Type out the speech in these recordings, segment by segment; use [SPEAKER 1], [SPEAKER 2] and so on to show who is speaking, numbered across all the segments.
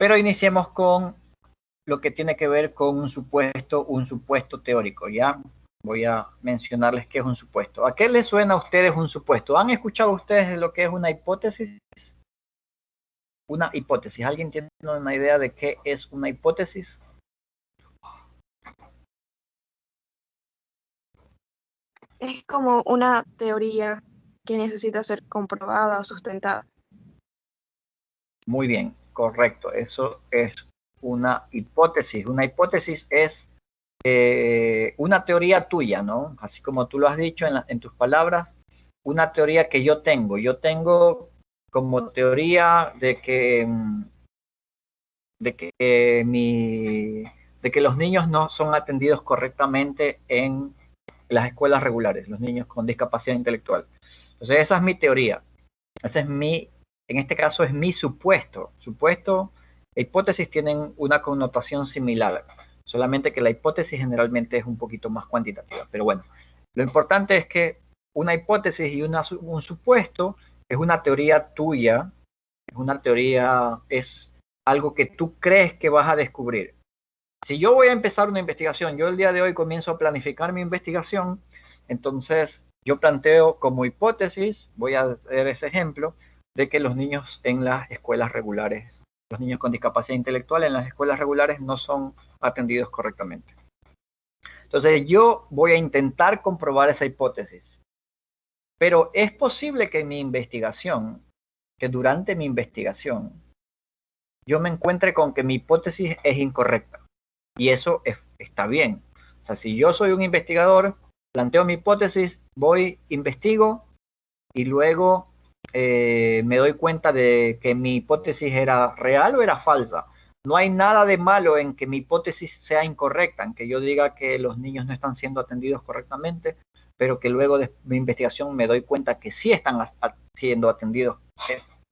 [SPEAKER 1] Pero iniciemos con lo que tiene que ver con un supuesto teórico, ¿ya? Voy a mencionarles qué es un supuesto. ¿A qué les suena a ustedes un supuesto? ¿Han escuchado ustedes de lo que es una hipótesis? Una hipótesis. ¿Alguien tiene una idea de qué es una hipótesis?
[SPEAKER 2] Es como una teoría que necesita ser comprobada o sustentada.
[SPEAKER 1] Muy bien, correcto. Eso es una hipótesis. Una hipótesis es una teoría tuya, ¿no? Así como tú lo has dicho en tus palabras, una teoría que yo tengo. Yo tengo como teoría de que, de que los niños no son atendidos correctamente en las escuelas regulares, los niños con discapacidad intelectual. Entonces esa es mi teoría. Ese es en este caso es mi supuesto. Supuesto e hipótesis tienen una connotación similar, solamente que la hipótesis generalmente es un poquito más cuantitativa. Pero bueno, lo importante es que una hipótesis y un supuesto es una teoría tuya, es una teoría, es algo que tú crees que vas a descubrir. Si yo voy a empezar una investigación, yo el día de hoy comienzo a planificar mi investigación, entonces yo planteo como hipótesis, voy a hacer ese ejemplo, de que los niños en las escuelas regulares, los niños con discapacidad intelectual en las escuelas regulares no son atendidos correctamente. Entonces yo voy a intentar comprobar esa hipótesis, pero es posible que en mi investigación, que durante mi investigación, yo me encuentre con que mi hipótesis es incorrecta. Y eso está bien. O sea, si yo soy un investigador, planteo mi hipótesis, voy, investigo y luego me doy cuenta de que mi hipótesis era real o era falsa. No hay nada de malo en que mi hipótesis sea incorrecta, en que yo diga que los niños no están siendo atendidos correctamente, pero que luego de mi investigación me doy cuenta que sí están siendo atendidos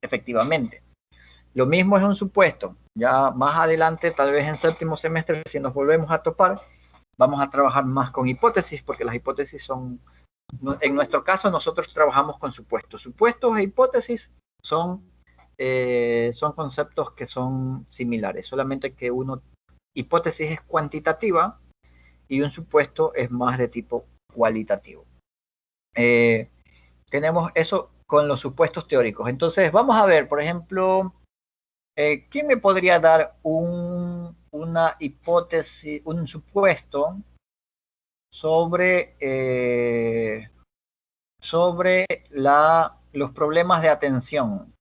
[SPEAKER 1] efectivamente. Lo mismo es un supuesto. Ya más adelante, tal vez en séptimo semestre, si nos volvemos a topar, vamos a trabajar más con hipótesis, porque las hipótesis son, en nuestro caso, nosotros trabajamos con supuestos. Supuestos e hipótesis son conceptos que son similares, solamente que hipótesis es cuantitativa y un supuesto es más de tipo cualitativo. Tenemos eso con los supuestos teóricos. Entonces, vamos a ver, por ejemplo, ¿quién me podría dar una hipótesis, un supuesto sobre, sobre los problemas de atención?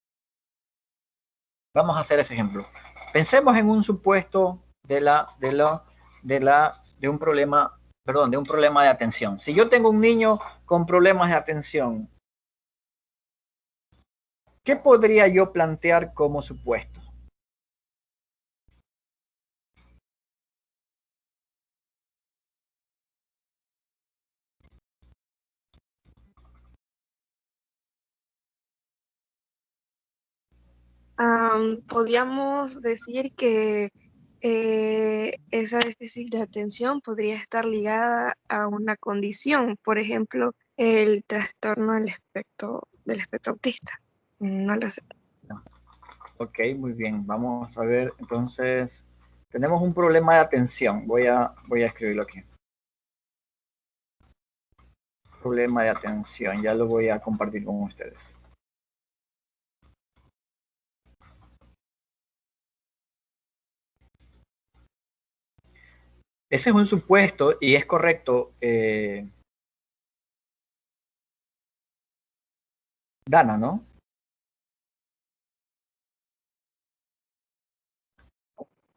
[SPEAKER 1] Vamos a hacer ese ejemplo. Pensemos en un supuesto de un problema, perdón, de un problema de atención. Si yo tengo un niño con problemas de atención, ¿qué podría yo plantear como supuesto?
[SPEAKER 2] Podríamos decir que esa déficit de atención podría estar ligada a una condición, por ejemplo, el trastorno del espectro autista. No lo sé.
[SPEAKER 1] Ok, muy bien. Vamos a ver, entonces, tenemos un problema de atención. Voy a escribirlo aquí. Problema de atención, ya lo voy a compartir con ustedes. Ese es un supuesto y es correcto. Dana, ¿no?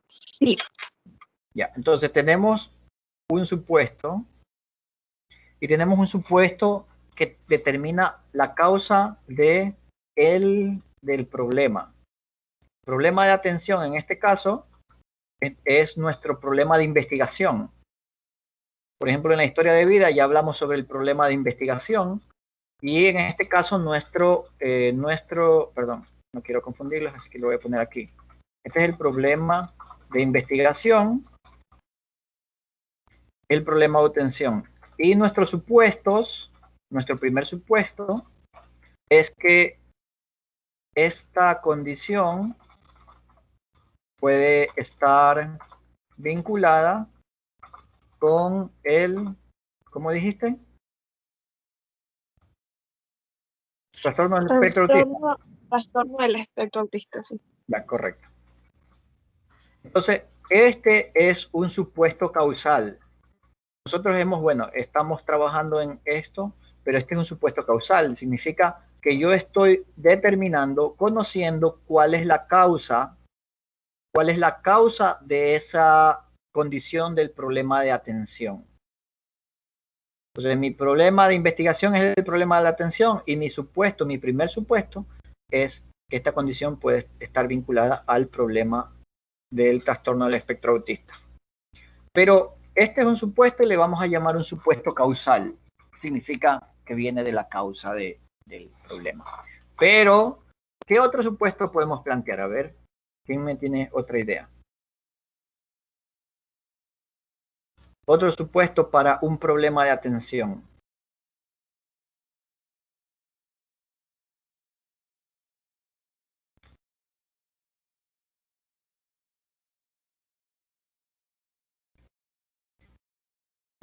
[SPEAKER 2] Sí.
[SPEAKER 1] Ya, entonces tenemos un supuesto y tenemos un supuesto que determina la causa del problema. Problema de atención en este caso es nuestro problema de investigación. Por ejemplo, en la historia de vida ya hablamos sobre el problema de investigación y en este caso perdón, no quiero confundirlos, así que lo voy a poner aquí. Este es el problema de investigación, el problema de obtención. Y nuestros supuestos, nuestro primer supuesto es que esta condición puede estar vinculada con el, ¿cómo dijiste? Trastorno del espectro autista.
[SPEAKER 2] Trastorno del espectro autista, sí.
[SPEAKER 1] Ya, correcto. Entonces, este es un supuesto causal. Nosotros estamos trabajando en esto, pero este es un supuesto causal. Significa que yo estoy determinando, conociendo cuál es la causa de esa condición del problema de atención. Entonces, mi problema de investigación es el problema de la atención y mi primer supuesto es que esta condición puede estar vinculada al problema del trastorno del espectro autista. Pero este es un supuesto y le vamos a llamar un supuesto causal. Significa que viene de la causa del problema. Pero, ¿qué otro supuesto podemos plantear? A ver, ¿quién me tiene otra idea? Otro supuesto para un problema de atención.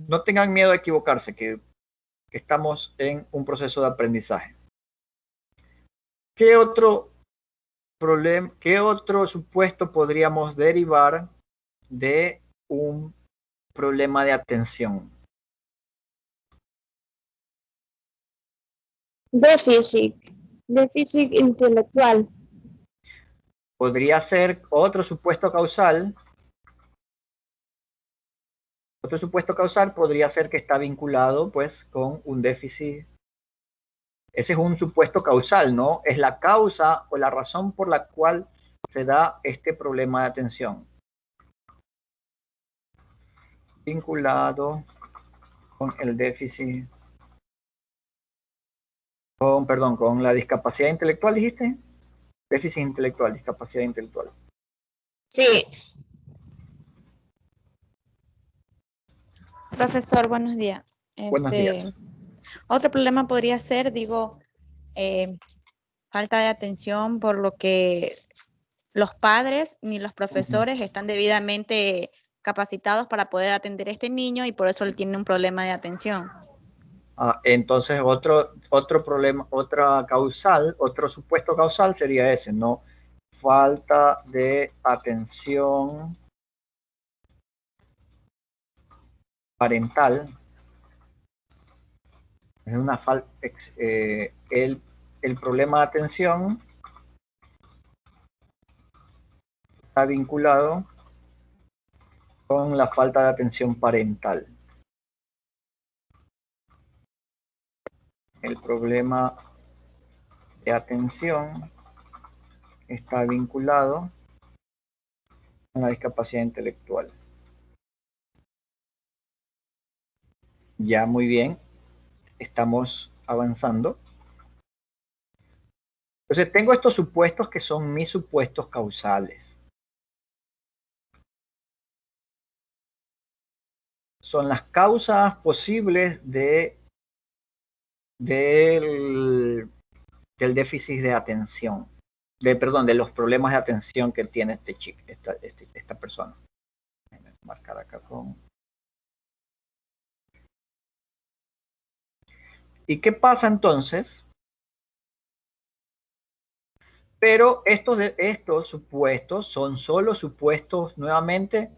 [SPEAKER 1] No tengan miedo a equivocarse, que estamos en un proceso de aprendizaje. ¿Qué otro problema, qué otro supuesto podríamos derivar de un problema de atención?
[SPEAKER 3] Déficit intelectual.
[SPEAKER 1] Podría ser otro supuesto causal. Otro supuesto causal podría ser que está vinculado pues con un déficit. Ese es un supuesto causal, ¿no? Es la causa o la razón por la cual se da este problema de atención. Vinculado con el déficit, con la discapacidad intelectual, dijiste. Déficit intelectual, discapacidad intelectual.
[SPEAKER 3] Sí.
[SPEAKER 4] Profesor, buenos días.
[SPEAKER 1] Buenos días.
[SPEAKER 4] Otro problema podría ser, falta de atención por lo que los padres ni los profesores están debidamente capacitados para poder atender a este niño y por eso él tiene un problema de atención.
[SPEAKER 1] Entonces otro problema, otro supuesto causal sería ese, ¿no? Falta de atención parental. Es una falta, el problema de atención está vinculado con la falta de atención parental. El problema de atención está vinculado con la discapacidad intelectual. Ya, muy bien. Estamos avanzando. Entonces, tengo estos supuestos que son mis supuestos causales. Son las causas posibles del déficit de atención. De los problemas de atención que tiene esta persona. Déjenme marcar acá con... ¿Y qué pasa entonces? Pero estos supuestos son solo supuestos, nuevamente,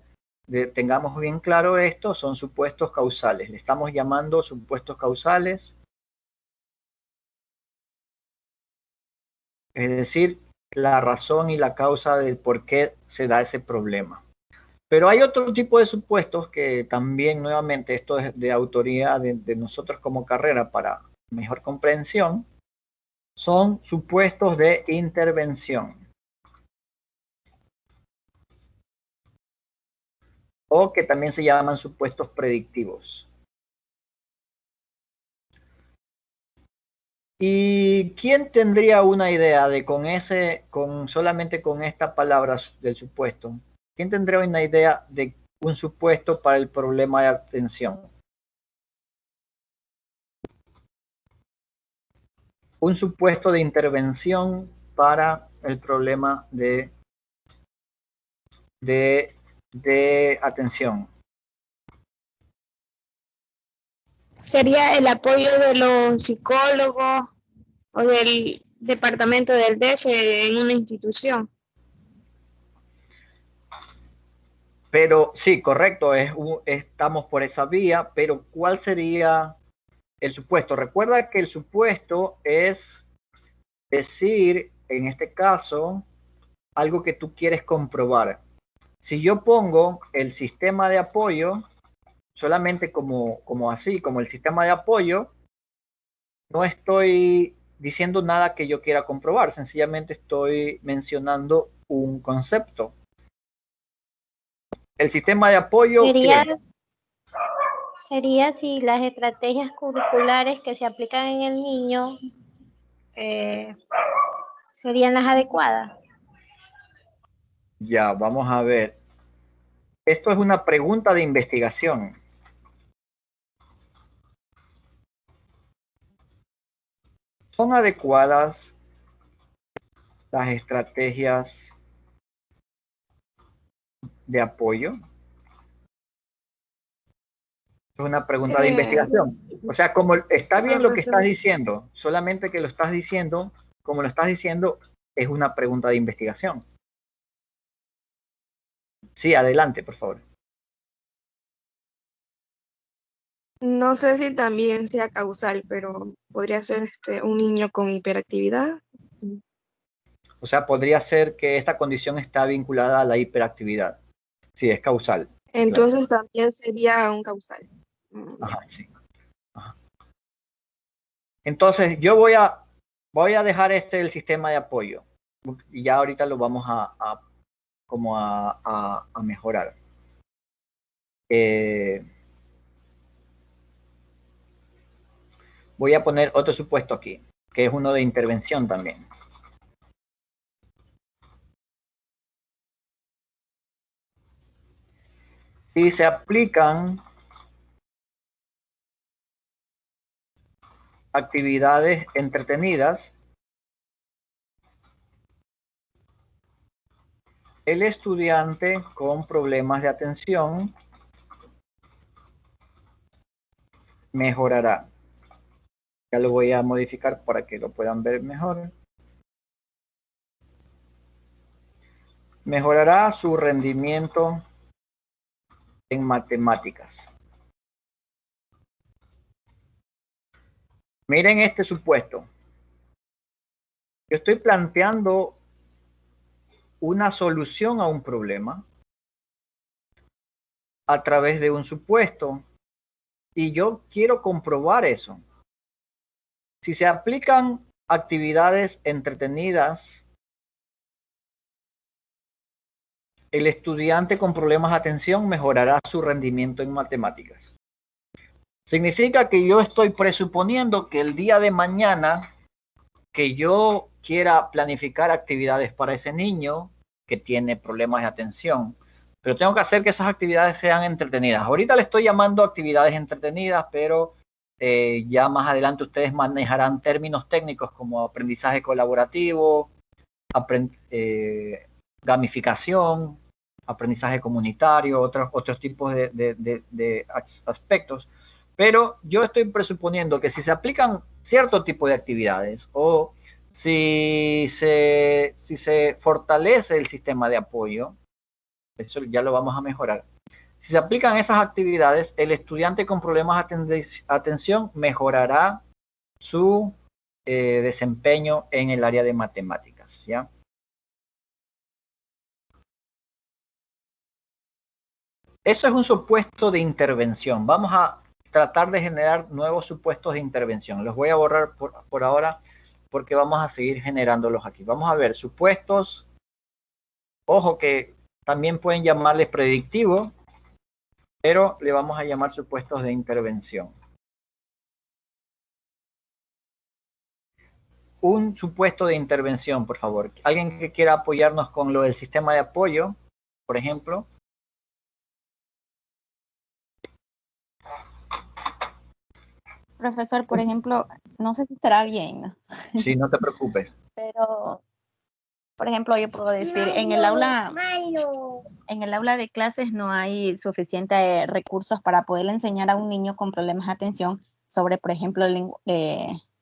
[SPEAKER 1] tengamos bien claro esto, son supuestos causales. Le estamos llamando supuestos causales. Es decir, la razón y la causa del por qué se da ese problema. Pero hay otro tipo de supuestos que también, nuevamente, esto es de autoría de nosotros como carrera para mejor comprensión, son supuestos de intervención. O que también se llaman supuestos predictivos. ¿Y quién tendría una idea de solamente con estas palabras del supuesto? ¿Quién tendría una idea de un supuesto para el problema de atención? Un supuesto de intervención para el problema de de atención.
[SPEAKER 3] Sería el apoyo de los psicólogos o del departamento del DS en una institución.
[SPEAKER 1] Pero sí, correcto, estamos por esa vía, pero ¿cuál sería el supuesto? Recuerda que el supuesto es decir, en este caso, algo que tú quieres comprobar. Si yo pongo el sistema de apoyo, solamente como así, como el sistema de apoyo, no estoy diciendo nada que yo quiera comprobar, sencillamente estoy mencionando un concepto. El sistema de apoyo,
[SPEAKER 5] Sería,
[SPEAKER 1] ¿qué?
[SPEAKER 5] sería si las estrategias curriculares que se aplican en el niño serían las adecuadas.
[SPEAKER 1] Ya, vamos a ver. Esto es una pregunta de investigación. ¿Son adecuadas las estrategias de apoyo? Es una pregunta de investigación. O sea, como está bien lo que estás diciendo, solamente que lo estás diciendo, como lo estás diciendo, es una pregunta de investigación. Sí, adelante, por favor.
[SPEAKER 2] No sé si también sea causal, pero podría ser un niño con hiperactividad.
[SPEAKER 1] O sea, podría ser que esta condición está vinculada a la hiperactividad. Sí, es causal.
[SPEAKER 2] Entonces también sería un causal.
[SPEAKER 1] Ajá, sí. Ajá. Entonces, yo voy a dejar el sistema de apoyo. Y ya ahorita lo vamos a mejorar. Voy a poner otro supuesto aquí, que es uno de intervención también. Si se aplican actividades entretenidas, el estudiante con problemas de atención mejorará. Ya lo voy a modificar para que lo puedan ver mejor. Mejorará su rendimiento en matemáticas. Miren este supuesto. Yo estoy planteando una solución a un problema a través de un supuesto y yo quiero comprobar eso. Si se aplican actividades entretenidas, el estudiante con problemas de atención mejorará su rendimiento en matemáticas. Significa que yo estoy presuponiendo que el día de mañana que yo quiera planificar actividades para ese niño que tiene problemas de atención, pero tengo que hacer que esas actividades sean entretenidas. Ahorita le estoy llamando actividades entretenidas, pero ya más adelante ustedes manejarán términos técnicos como aprendizaje colaborativo, gamificación, aprendizaje comunitario, otros tipos de aspectos. Pero yo estoy presuponiendo que si se aplican cierto tipo de actividades o si se fortalece el sistema de apoyo, eso ya lo vamos a mejorar. Si se aplican esas actividades, el estudiante con problemas de atención mejorará su desempeño en el área de matemáticas, ¿ya? Eso es un supuesto de intervención. Vamos a tratar de generar nuevos supuestos de intervención. Los voy a borrar por ahora porque vamos a seguir generándolos aquí. Vamos a ver supuestos. Ojo que también pueden llamarles predictivo, pero le vamos a llamar supuestos de intervención. Un supuesto de intervención, por favor. ¿Alguien que quiera apoyarnos con lo del sistema de apoyo, por ejemplo?
[SPEAKER 4] Profesor, por ejemplo, no sé si estará bien, ¿no?
[SPEAKER 1] Sí, no te preocupes.
[SPEAKER 4] Pero Por ejemplo, yo puedo decir, en el aula de clases no hay suficientes recursos para poder enseñar a un niño con problemas de atención sobre, por ejemplo,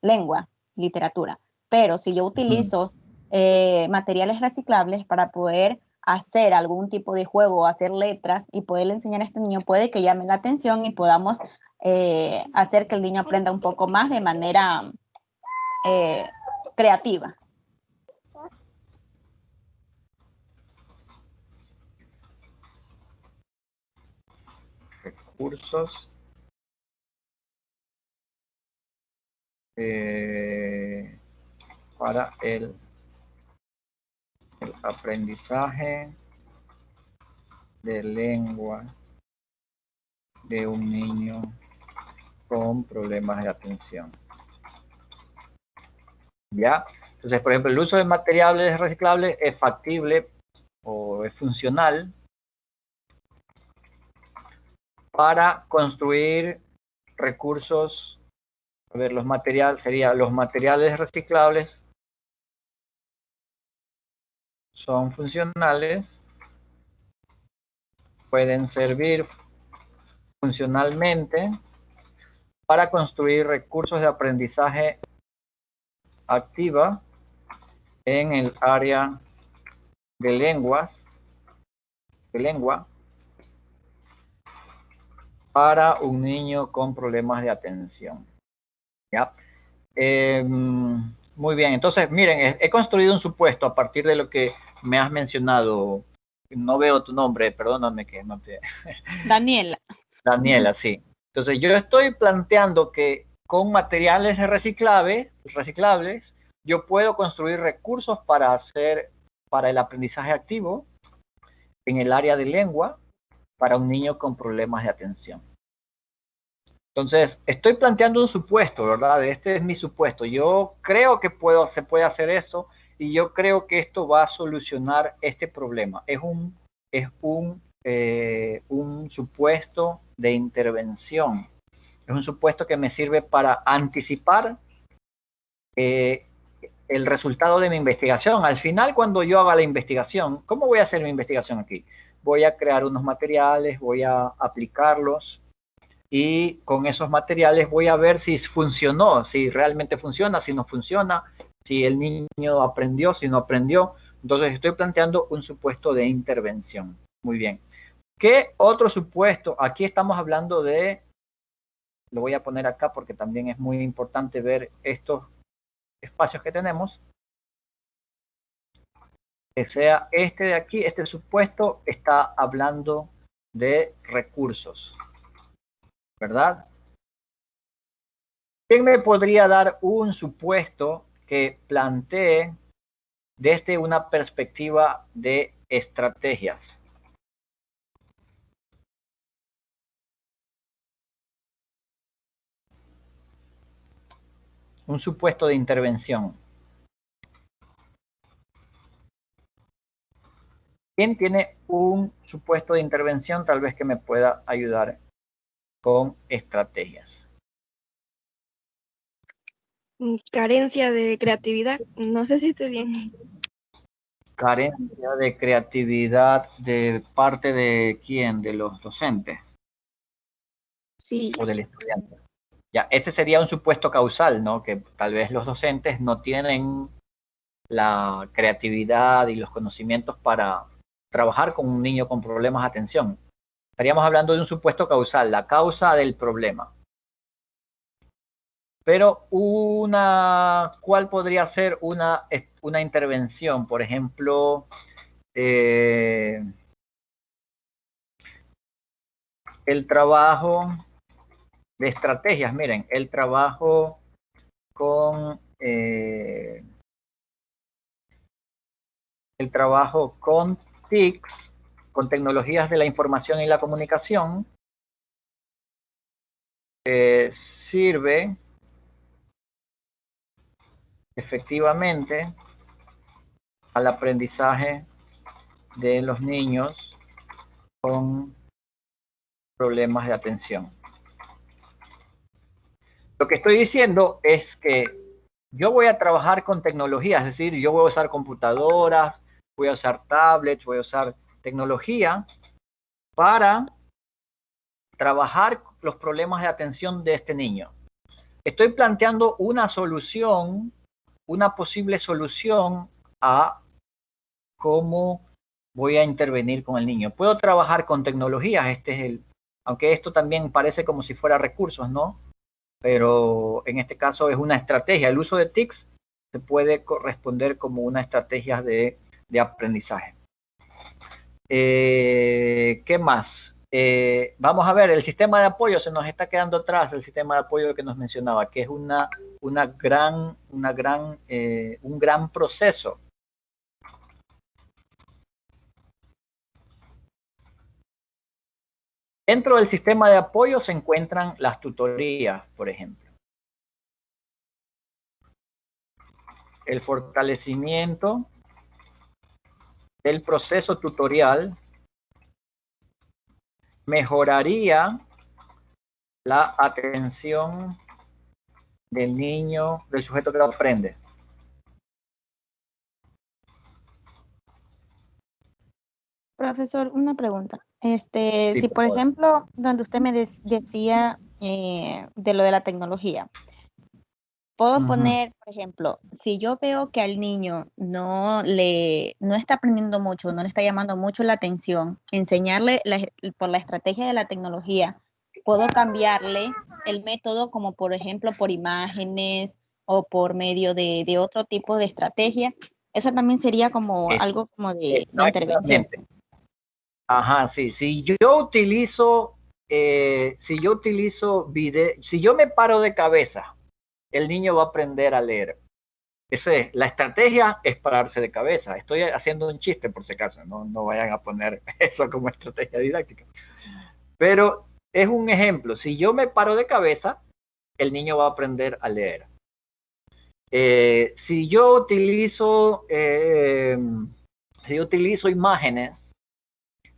[SPEAKER 4] lengua, literatura. Pero si yo utilizo materiales reciclables para poder hacer algún tipo de juego, hacer letras y poderle enseñar a este niño, puede que llame la atención y podamos hacer que el niño aprenda un poco más de manera creativa.
[SPEAKER 1] Recursos para el aprendizaje de lengua de un niño con problemas de atención. ¿Ya? Entonces, por ejemplo, el uso de materiales reciclables es factible o es funcional para construir recursos. A ver, los materiales reciclables son funcionales, pueden servir funcionalmente para construir recursos de aprendizaje activa en el área de lengua para un niño con problemas de atención. ¿Ya? Muy bien, entonces miren, he construido un supuesto a partir de lo que me has mencionado. No veo tu nombre, perdóname que no te...
[SPEAKER 4] Daniela.
[SPEAKER 1] Daniela, sí. Entonces yo estoy planteando que con materiales reciclables, yo puedo construir recursos para el aprendizaje activo en el área de lengua para un niño con problemas de atención. Entonces, estoy planteando un supuesto, ¿verdad? Este es mi supuesto. Yo creo que se puede hacer eso y yo creo que esto va a solucionar este problema. Es un supuesto de intervención. Es un supuesto que me sirve para anticipar el resultado de mi investigación. Al final, cuando yo haga la investigación, ¿cómo voy a hacer mi investigación aquí? Voy a crear unos materiales, voy a aplicarlos y con esos materiales voy a ver si funcionó, si realmente funciona, si no funciona, si el niño aprendió, si no aprendió. Entonces estoy planteando un supuesto de intervención. Muy bien. ¿Qué otro supuesto? Aquí estamos hablando de, lo voy a poner acá porque también es muy importante ver estos espacios que tenemos. Que sea este de aquí, este supuesto está hablando de recursos, ¿verdad? ¿Quién me podría dar un supuesto que plantee desde una perspectiva de estrategias? Un supuesto de intervención. ¿Quién tiene un supuesto de intervención tal vez que me pueda ayudar con estrategias?
[SPEAKER 2] Carencia de creatividad. No sé si estoy bien.
[SPEAKER 1] Carencia de creatividad de parte de quién, de los docentes
[SPEAKER 2] Sí.
[SPEAKER 1] o del estudiante. Ya, este sería un supuesto causal, ¿no? Que tal vez los docentes no tienen la creatividad y los conocimientos para trabajar con un niño con problemas de atención. Estaríamos hablando de un supuesto causal, la causa del problema. Pero ¿cuál podría ser una intervención? Por ejemplo, el trabajo de estrategias. Miren, el trabajo con TICs, con tecnologías de la información y la comunicación, sirve efectivamente al aprendizaje de los niños con problemas de atención. Lo que estoy diciendo es que yo voy a trabajar con tecnología, es decir, yo voy a usar computadoras, voy a usar tablets, voy a usar tecnología para trabajar los problemas de atención de este niño. Estoy planteando una solución, una posible solución a cómo voy a intervenir con el niño. Puedo trabajar con tecnologías, aunque esto también parece como si fuera recursos, ¿no? Pero en este caso es una estrategia. El uso de TICs se puede corresponder como una estrategia de aprendizaje. ¿Qué más? Vamos a ver, el sistema de apoyo se nos está quedando atrás, el sistema de apoyo que nos mencionaba, que es un gran proceso. Dentro del sistema de apoyo se encuentran las tutorías, por ejemplo. El fortalecimiento del proceso tutorial mejoraría la atención del niño, del sujeto que lo aprende.
[SPEAKER 4] Profesor, una pregunta.
[SPEAKER 1] Sí,
[SPEAKER 4] Si por
[SPEAKER 1] favor.
[SPEAKER 4] ejemplo, donde usted me decía de lo de la tecnología, puedo poner, por ejemplo, si yo veo que al niño no está aprendiendo mucho, no le está llamando mucho la atención, enseñarle por la estrategia de la tecnología, puedo cambiarle el método como por ejemplo por imágenes o por medio de otro tipo de estrategia. Eso también sería como algo como de intervención.
[SPEAKER 1] Exactamente. Ajá, sí. Si yo utilizo video, si yo me paro de cabeza, el niño va a aprender a leer. La estrategia es pararse de cabeza. Estoy haciendo un chiste por si acaso, no vayan a poner eso como estrategia didáctica. Pero es un ejemplo. Si yo me paro de cabeza, el niño va a aprender a leer. Si yo utilizo imágenes,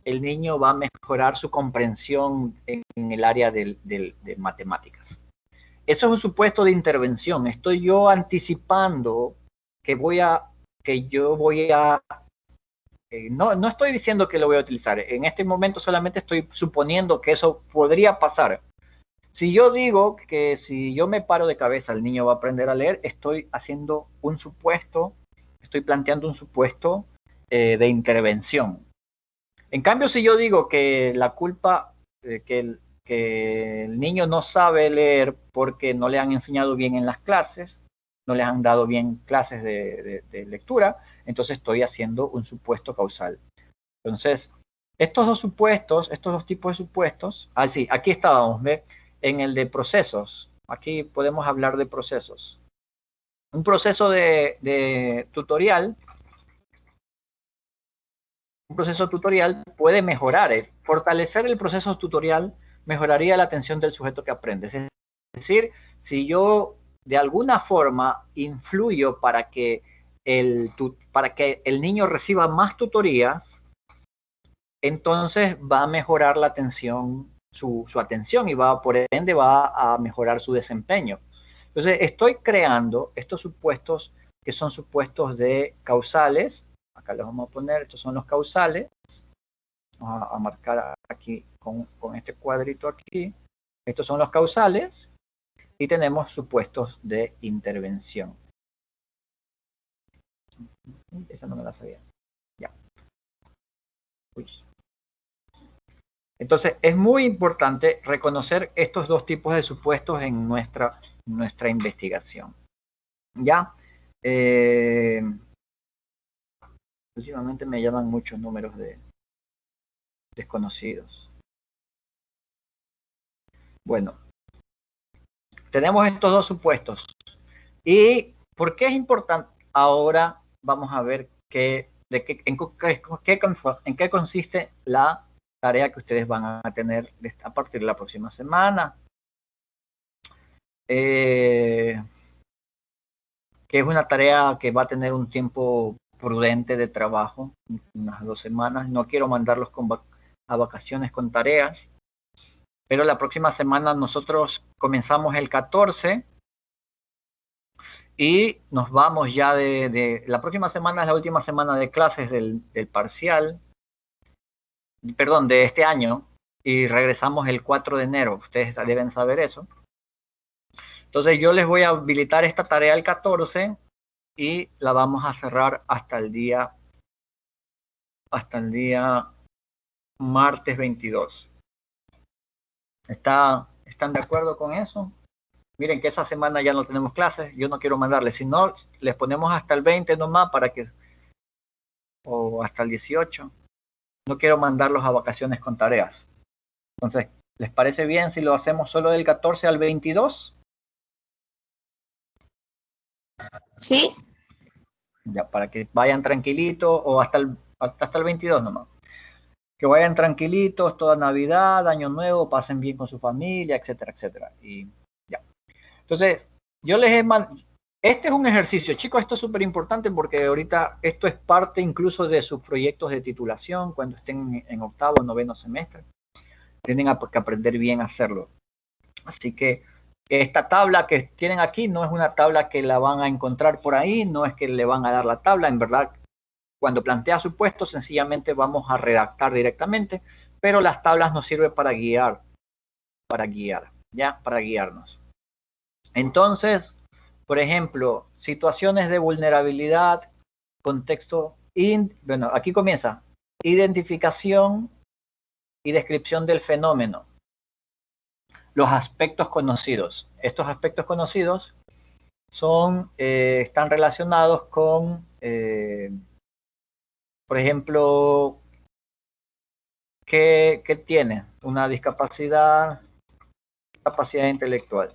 [SPEAKER 1] el niño va a mejorar su comprensión en el área de matemáticas. Eso es un supuesto de intervención. Estoy yo anticipando que no estoy diciendo que lo voy a utilizar. En este momento solamente estoy suponiendo que eso podría pasar. Si yo digo que si yo me paro de cabeza el niño va a aprender a leer, estoy haciendo un supuesto, estoy planteando un supuesto de intervención. En cambio, si yo digo que la culpa, que el niño no sabe leer porque no le han enseñado bien en las clases, no les han dado bien clases de lectura, entonces estoy haciendo un supuesto causal. Entonces, estos dos tipos de supuestos, sí, aquí estábamos, ¿ve? En el de procesos. Aquí podemos hablar de procesos. Un proceso de tutorial. Un proceso tutorial puede mejorar, fortalecer el proceso tutorial mejoraría la atención del sujeto que aprende. Es decir, si yo de alguna forma influyo para que el niño reciba más tutorías, entonces va a mejorar la atención, su atención y por ende va a mejorar su desempeño. Entonces estoy creando estos supuestos que son supuestos de causales. Acá les vamos a poner, estos son los causales. Vamos a marcar aquí con este cuadrito aquí. Estos son los causales y tenemos supuestos de intervención. Esa no me la sabía. Ya. Uy. Entonces, es muy importante reconocer estos dos tipos de supuestos en nuestra investigación. ¿Ya? Últimamente me llaman muchos números desconocidos. Bueno, tenemos estos dos supuestos. ¿Y por qué es importante? Ahora vamos a ver en qué consiste la tarea que ustedes van a tener a partir de la próxima semana. Que es una tarea que va a tener un tiempo prudente de trabajo, unas 2 semanas. No quiero mandarlos a vacaciones con tareas, pero la próxima semana nosotros comenzamos el 14 Y nos vamos ya la próxima semana es la última semana de clases del parcial, perdón, de este año, y regresamos el 4 de enero. Ustedes deben saber eso. Entonces yo les voy a habilitar esta tarea el 14 y la vamos a cerrar hasta el día martes 22. ¿Están de acuerdo con eso? Miren que esa semana ya no tenemos clases, yo no quiero mandarles, si no, les ponemos hasta el 20 nomás o hasta el 18. No quiero mandarlos a vacaciones con tareas. Entonces, ¿les parece bien si lo hacemos solo del 14 al 22?
[SPEAKER 3] Sí.
[SPEAKER 1] Ya, para que vayan tranquilitos, o hasta el 22 nomás. Que vayan tranquilitos toda Navidad, Año Nuevo, pasen bien con su familia, etcétera, etcétera. Y ya. Entonces, yo les he este es un ejercicio, chicos, esto es súper importante porque ahorita esto es parte incluso de sus proyectos de titulación cuando estén en octavo o noveno semestre. Tienen que aprender bien a hacerlo. Así que esta tabla que tienen aquí no es una tabla que la van a encontrar por ahí, no es que le van a dar la tabla, en verdad, cuando plantea supuestos, sencillamente vamos a redactar directamente, pero las tablas nos sirven para guiarnos. Entonces, por ejemplo, situaciones de vulnerabilidad, contexto, bueno, aquí comienza, identificación y descripción del fenómeno. Los aspectos conocidos. Estos aspectos conocidos están relacionados con, por ejemplo, ¿qué tiene? Una discapacidad intelectual.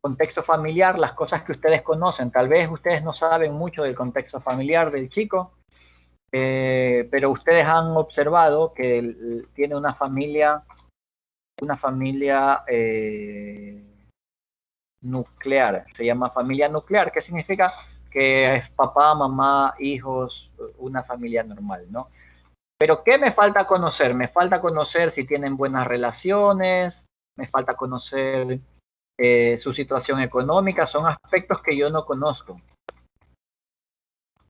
[SPEAKER 1] Contexto familiar, las cosas que ustedes conocen. Tal vez ustedes no saben mucho del contexto familiar del chico, pero ustedes han observado que tiene una familia nuclear, se llama familia nuclear, que significa que es papá, mamá, hijos, una familia normal, ¿no? Pero ¿qué me falta conocer? Me falta conocer si tienen buenas relaciones, me falta conocer su situación económica, son aspectos que yo no conozco.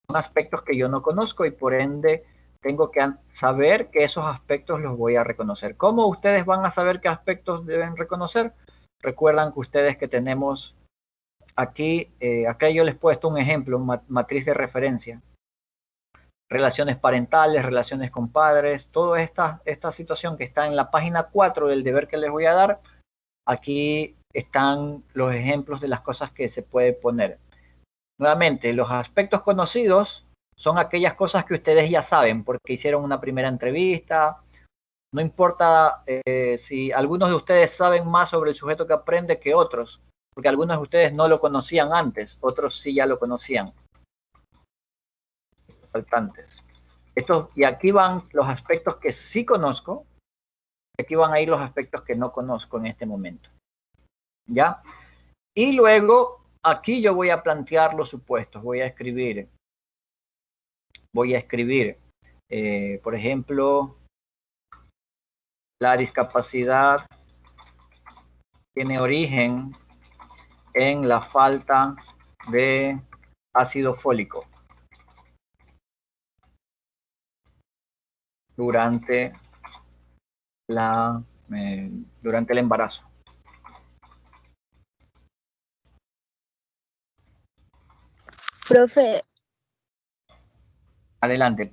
[SPEAKER 1] Son aspectos que yo no conozco y por ende tengo que saber que esos aspectos los voy a reconocer. ¿Cómo ustedes van a saber qué aspectos deben reconocer? Recuerdan que ustedes que tenemos aquí, acá yo les he puesto un ejemplo, matriz de referencia. Relaciones parentales, relaciones con padres, toda esta situación que está en la página 4 del deber que les voy a dar, aquí están los ejemplos de las cosas que se puede poner. Nuevamente, los aspectos conocidos son aquellas cosas que ustedes ya saben porque hicieron una primera entrevista. No importa si algunos de ustedes saben más sobre el sujeto que aprende que otros, porque algunos de ustedes no lo conocían antes, otros sí ya lo conocían. Faltantes. Y aquí van los aspectos que sí conozco, y aquí van a ir los aspectos que no conozco en este momento. ¿Ya? Y luego, aquí yo voy a plantear los supuestos, voy a escribir, por ejemplo, la discapacidad tiene origen en la falta de ácido fólico durante el embarazo.
[SPEAKER 3] Profe,
[SPEAKER 1] Adelante.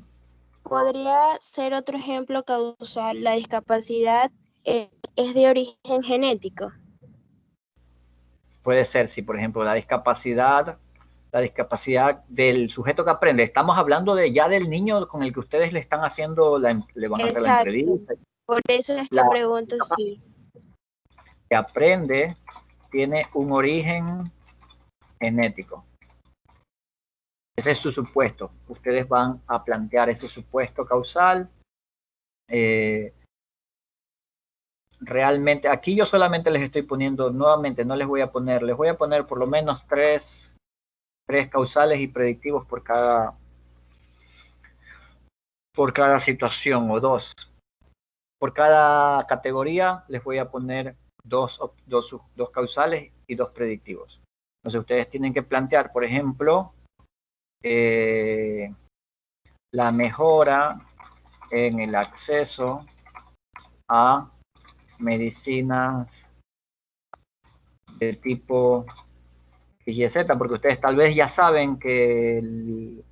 [SPEAKER 3] ¿podría ser otro ejemplo causal? La discapacidad es de origen genético.
[SPEAKER 1] Puede ser, si por ejemplo la discapacidad del sujeto que aprende, estamos hablando ya del niño con el que ustedes le están haciendo, le van a hacer la entrevista.
[SPEAKER 3] Por eso es que pregunto si...
[SPEAKER 1] Que aprende tiene un origen genético. Ese es su supuesto. Ustedes van a plantear ese supuesto causal. Realmente, aquí yo solamente les estoy poniendo, nuevamente no les voy a poner, les voy a poner por lo menos tres causales y predictivos por cada situación, o dos. Por cada categoría les voy a poner dos causales y dos predictivos. Entonces ustedes tienen que plantear, por ejemplo, la mejora en el acceso a medicinas de tipo XYZ, porque ustedes tal vez ya saben que el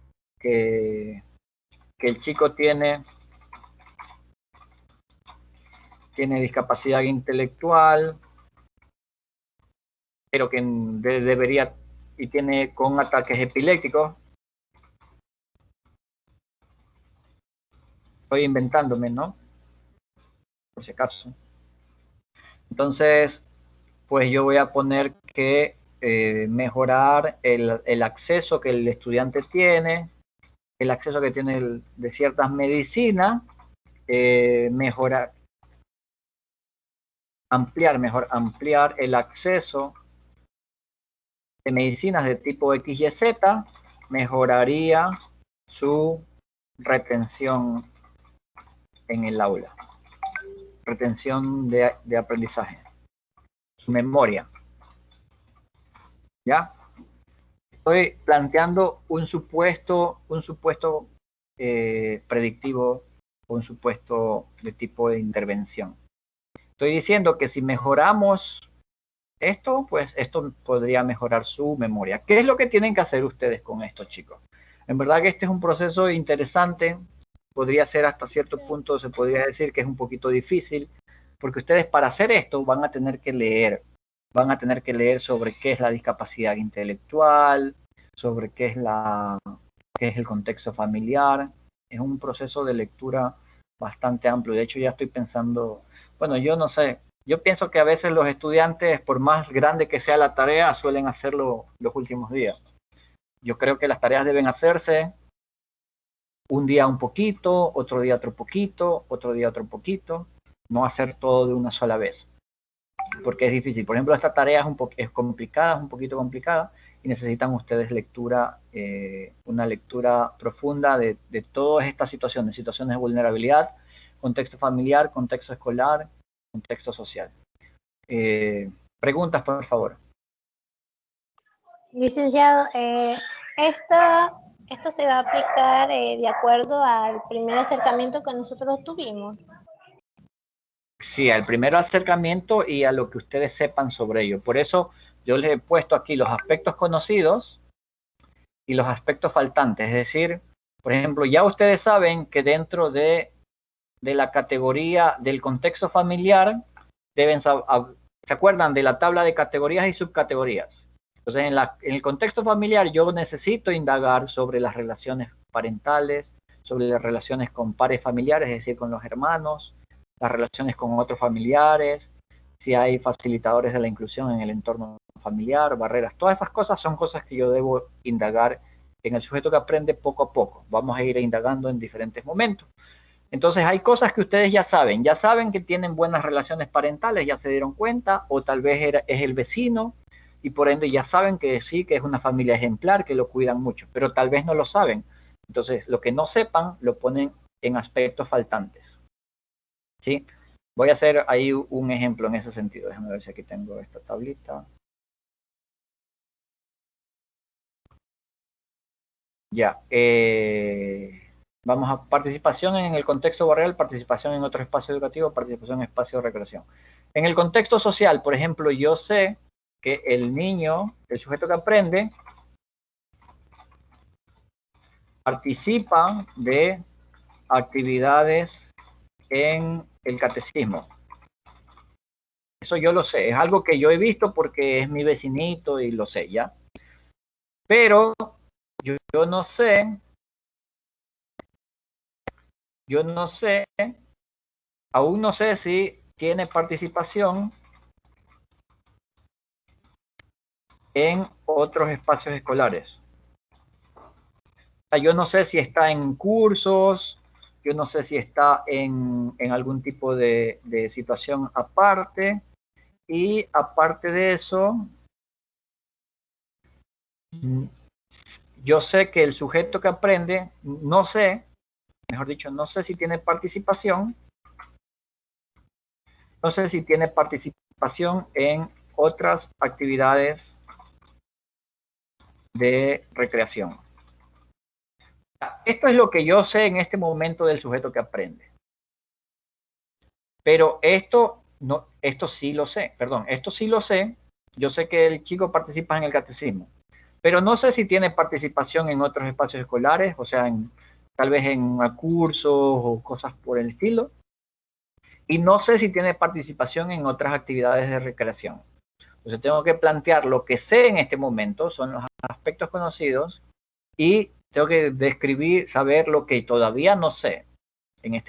[SPEAKER 1] chico tiene discapacidad intelectual, pero que debería, y tiene con ataques epilépticos. Estoy inventándome, ¿no? Por si acaso. Entonces, pues yo voy a poner que mejorar el acceso que el estudiante tiene, el acceso que tiene de ciertas medicinas, ampliar el acceso de medicinas de tipo XYZ, mejoraría su retención en el aula, retención de aprendizaje, su memoria. ¿Ya? Estoy planteando un supuesto predictivo, un supuesto de tipo de intervención. Estoy diciendo que si mejoramos esto, pues esto podría mejorar su memoria. ¿Qué es lo que tienen que hacer ustedes con esto, chicos? En verdad que este es un proceso interesante. Podría ser hasta cierto punto, se podría decir que es un poquito difícil, porque ustedes para hacer esto van a tener que leer. Van a tener que leer sobre qué es la discapacidad intelectual, sobre qué es el contexto familiar. Es un proceso de lectura bastante amplio. De hecho, ya estoy pensando, bueno, yo no sé, yo pienso que a veces los estudiantes, por más grande que sea la tarea, suelen hacerlo los últimos días. Yo creo que las tareas deben hacerse un día un poquito, otro día otro poquito, otro día otro poquito, no hacer todo de una sola vez, porque es difícil. Por ejemplo, esta tarea es complicada, es un poquito complicada, y necesitan ustedes una lectura profunda de todas estas situaciones de vulnerabilidad, contexto familiar, contexto escolar, contexto social. Preguntas, por favor.
[SPEAKER 5] Licenciado, esto se va a aplicar de acuerdo al primer acercamiento que nosotros tuvimos.
[SPEAKER 1] Sí, al primer acercamiento y a lo que ustedes sepan sobre ello. Por eso yo les he puesto aquí los aspectos conocidos y los aspectos faltantes. Es decir, por ejemplo, ya ustedes saben que dentro de la categoría del contexto familiar, ¿se acuerdan de la tabla de categorías y subcategorías? Entonces, en el contexto familiar yo necesito indagar sobre las relaciones parentales, sobre las relaciones con pares familiares, es decir, con los hermanos, las relaciones con otros familiares, si hay facilitadores de la inclusión en el entorno familiar, barreras, todas esas cosas son cosas que yo debo indagar en el sujeto que aprende poco a poco. Vamos a ir indagando en diferentes momentos. Entonces hay cosas que ustedes ya saben que tienen buenas relaciones parentales, ya se dieron cuenta, o tal vez es el vecino, y por ende ya saben que sí, que es una familia ejemplar, que lo cuidan mucho, pero tal vez no lo saben. Entonces lo que no sepan lo ponen en aspectos faltantes. ¿Sí? Voy a hacer ahí un ejemplo en ese sentido. Déjame ver si aquí tengo esta tablita. Ya. Vamos a participación en el contexto barrial, participación en otro espacio educativo, participación en espacio de recreación. En el contexto social, por ejemplo, yo sé que el niño, el sujeto que aprende, participa de actividades en el catecismo. Eso yo lo sé, es algo que yo he visto porque es mi vecinito y lo sé, ¿ya? Pero yo no sé, aún no sé si tiene participación en otros espacios escolares. O sea, yo no sé si está en cursos, yo no sé si está en algún tipo de situación aparte, y aparte de eso, yo sé que el sujeto que aprende, no sé si tiene participación, participación en otras actividades de recreación. Esto es lo que yo sé en este momento del sujeto que aprende. Pero esto sí lo sé, esto sí lo sé. Yo sé que el chico participa en el catecismo, pero no sé si tiene participación en otros espacios escolares, o sea, tal vez en cursos o cosas por el estilo. Y no sé si tiene participación en otras actividades de recreación. Entonces tengo que plantear lo que sé en este momento, son los aspectos conocidos, y tengo que describir, saber lo que todavía no sé en este